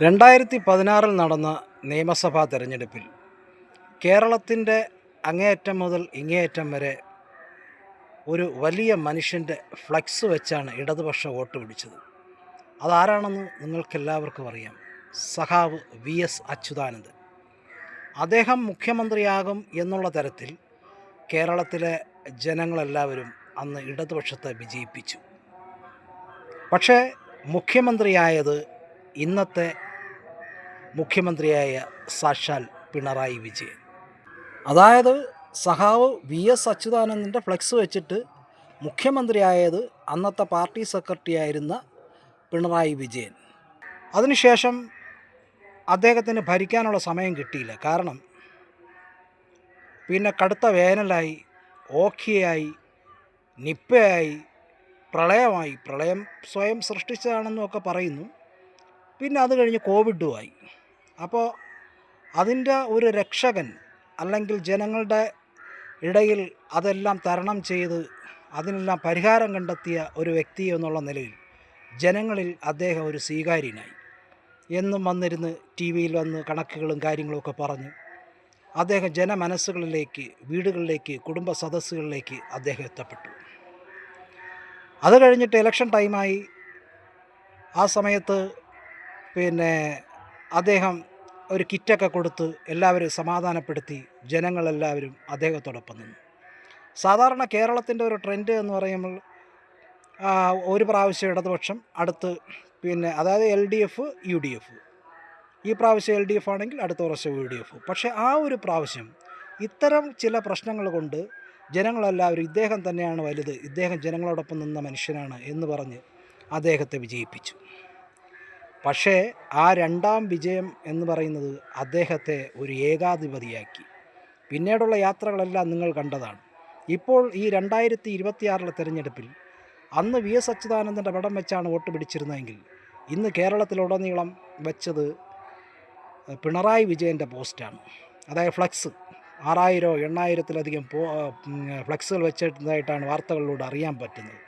2016 നടന്ന നിയമസഭാ തെരഞ്ഞെടുപ്പിൽ കേരളത്തിൻ്റെ അങ്ങേയറ്റം മുതൽ ഇങ്ങേയറ്റം വരെ ഒരു വലിയ മനുഷ്യൻ്റെ ഫ്ലക്സ് വെച്ചാണ് ഇടതുപക്ഷ വോട്ട് പിടിച്ചത്. അതാരാണെന്ന് നിങ്ങൾക്കെല്ലാവർക്കും അറിയാം. സഖാവ് VS അച്യുതാനന്ദൻ. അദ്ദേഹം മുഖ്യമന്ത്രിയാകും എന്നുള്ള തരത്തിൽ കേരളത്തിലെ ജനങ്ങളെല്ലാവരും അന്ന് ഇടതുപക്ഷത്തെ വിജയിപ്പിച്ചു. പക്ഷേ മുഖ്യമന്ത്രിയായത് ഇന്നത്തെ മുഖ്യമന്ത്രിയായ സാക്ഷാൽ പിണറായി വിജയൻ. അതായത് സഖാവ് VS അച്യുതാനന്ദൻ്റെ ഫ്ലെക്സ് വെച്ചിട്ട് മുഖ്യമന്ത്രിയായത് അന്നത്തെ പാർട്ടി സെക്രട്ടറി ആയിരുന്ന പിണറായി വിജയൻ. അതിനുശേഷം അദ്ദേഹത്തിന് ഭരിക്കാനുള്ള സമയം കിട്ടിയില്ല. കാരണം പിന്നെ കടുത്ത വേനലായി, ഓഖിയായി, നിപ്പയായി, പ്രളയമായി. പ്രളയം സ്വയം സൃഷ്ടിച്ചതാണെന്നൊക്കെ പറയുന്നു. പിന്നെ അത് കഴിഞ്ഞ് കോവിഡുമായി. അപ്പോൾ അതിൻ്റെ ഒരു രക്ഷകൻ അല്ലെങ്കിൽ ജനങ്ങളുടെ ഇടയിൽ അതെല്ലാം തരണം ചെയ്ത് അതിനെല്ലാം പരിഹാരം കണ്ടെത്തിയ ഒരു വ്യക്തി എന്നുള്ള നിലയിൽ ജനങ്ങളിൽ അദ്ദേഹം ഒരു സ്വീകാര്യനായി. എന്നും വന്നിരുന്ന് TV-യിൽ വന്ന് കണക്കുകളും കാര്യങ്ങളുമൊക്കെ പറഞ്ഞ് അദ്ദേഹം ജനമനസ്സുകളിലേക്ക്, വീടുകളിലേക്ക്, കുടുംബ സദസ്സുകളിലേക്ക് അദ്ദേഹം എത്തപ്പെട്ടു. അത് കഴിഞ്ഞിട്ട് ഇലക്ഷൻ ടൈമായി. ആ സമയത്ത് അദ്ദേഹം ഒരു കിറ്റൊക്കെ കൊടുത്ത് എല്ലാവരും സമാധാനപ്പെടുത്തി. ജനങ്ങളെല്ലാവരും അദ്ദേഹത്തോടൊപ്പം നിന്നു. സാധാരണ കേരളത്തിൻ്റെ ഒരു ട്രെൻഡ് എന്ന് പറയുമ്പോൾ ഒരു പ്രാവശ്യം ഇടതുപക്ഷം, അടുത്ത് അതായത് LDF UDF. ഈ പ്രാവശ്യം LDF ആണെങ്കിൽ അടുത്ത പ്രാവശ്യം UDF. പക്ഷേ ആ ഒരു പ്രാവശ്യം ഇത്തരം ചില പ്രശ്നങ്ങൾ കൊണ്ട് ജനങ്ങളെല്ലാവരും ഇദ്ദേഹം തന്നെയാണ് വലുത്, ഇദ്ദേഹം ജനങ്ങളോടൊപ്പം നിന്ന മനുഷ്യനാണ് എന്ന് പറഞ്ഞ് അദ്ദേഹത്തെ വിജയിപ്പിച്ചു. പക്ഷേ ആ രണ്ടാം വിജയം എന്ന് പറയുന്നത് അദ്ദേഹത്തെ ഒരു ഏകാധിപതിയാക്കി. പിന്നീടുള്ള യാത്രകളെല്ലാം നിങ്ങൾ കണ്ടതാണ്. ഇപ്പോൾ ഈ 2026 തെരഞ്ഞെടുപ്പിൽ അന്ന് VS അച്യുതാനന്ദൻ്റെ പടം വെച്ചാണ് വോട്ട് പിടിച്ചിരുന്നതെങ്കിൽ ഇന്ന് കേരളത്തിലുടനീളം വെച്ചത് പിണറായി വിജയൻ്റെ പോസ്റ്റാണ്. അതായത് ഫ്ലക്സ് 6000 8000-ലധികം ഫ്ലക്സുകൾ വെച്ചതായിട്ടാണ് വാർത്തകളിലൂടെ അറിയാൻ പറ്റുന്നത്.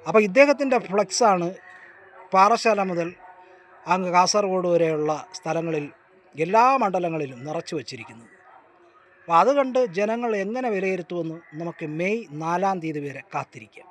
അപ്പോൾ ഇദ്ദേഹത്തിൻ്റെ ഫ്ലക്സാണ് പാറശാല മുതൽ അങ്ങ് കാസർഗോഡ് വരെയുള്ള സ്ഥലങ്ങളിൽ, എല്ലാ മണ്ഡലങ്ങളിലും നിറച്ചു വച്ചിരിക്കുന്നത്. അപ്പോൾ അത് കണ്ട് ജനങ്ങൾ എങ്ങനെ വിലയിരുത്തുമെന്ന് നമുക്ക് മെയ് 4 വരെ കാത്തിരിക്കാം.